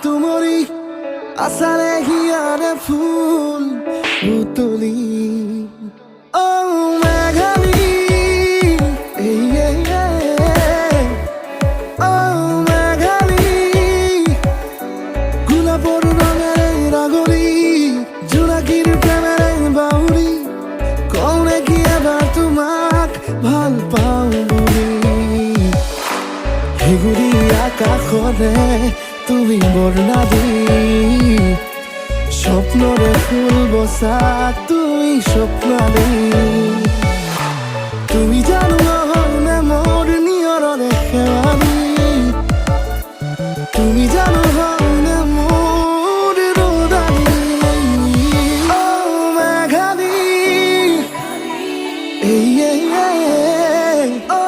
Tumori asale hiare fool utoli oh Meghali yeah yeah oh Meghali gula poru rangere ragoli junakir premere bauri kone ki ebar tumak bhal pao boli heguri akakhore তুমি বর্ণাদি স্বপ্নরে ফুল বসা তুই স্বপ্নাদি তুমি জানো না মোর নিয়রে খেৱালি তুমি জানো না মোর রোদালি ও মেঘালি ও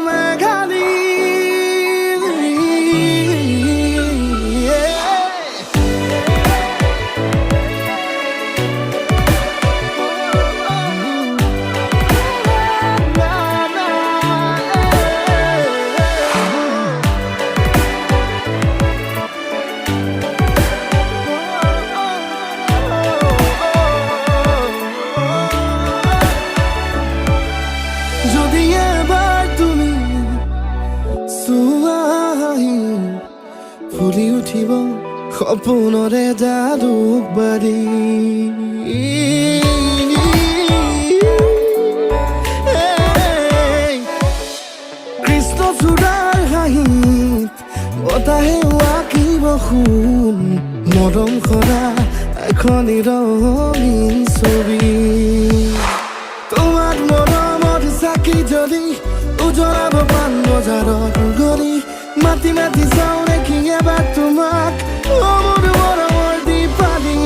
মেঘালি ফুলি উঠিব সপোনৰে জালুক বাৰী কৃষ্ণচূড়াৰ হাঁহিত বতাহে আঁকিব সোণ মৰম খৰা এখন ৰঙীন ছবি তোমাক মৰমত চাকি জ্বলি উজলাব পাণ বজাৰত গলি মাতি মাতি চাওঁ দেখি এবাৰ তোমাক মোৰ মৰমৰ দীপালি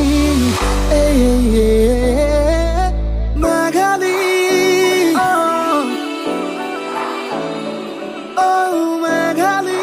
মেঘালি মেঘালি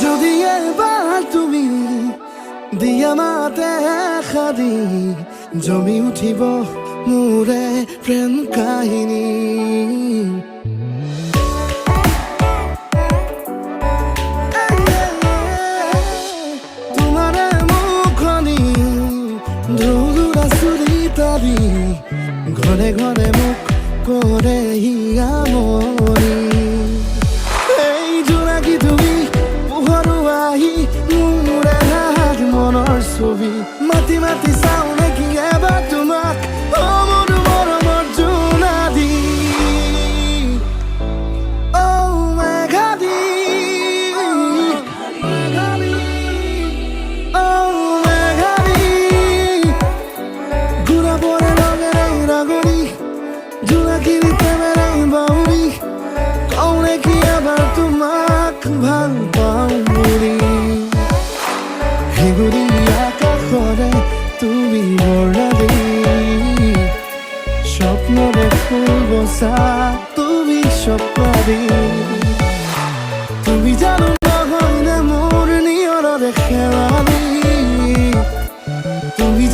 যদি এবাৰ তুমি দিয়া মাতে খাদি জমি উঠিব মোৰে প্ৰেম কাহিনী তোমাৰে মুখনি ধুলুৰা চুলি তাৰি ঘৰে ঘৰে মোক কৰে হিয়ামনি এই জোনাকি তুমি পোহৰুৱাহি মোৰে মনৰ ছবি মাতি মাতি চাওঁ নেকি এবাৰ তোমাক মোৰ মৰমৰ জোনাদি ও মেঘালি ও মেঘালি ঘূৰা পৰে ৰঙেৰে ৰাগনি জোনাকিৰ প্ৰেমেৰে বাউৰি কওঁ নেকি এবাৰ তোমাক ভাল পাওঁ বুলি হেগুৰি আকাশৰে তুমি বৰ্ণালী স্বপ্নৰে ফুল বসা তুমি স্বপ্নালী তুমি জানো নহয় নে মোৰ নিয়ৰৰে খেৱালি তুমি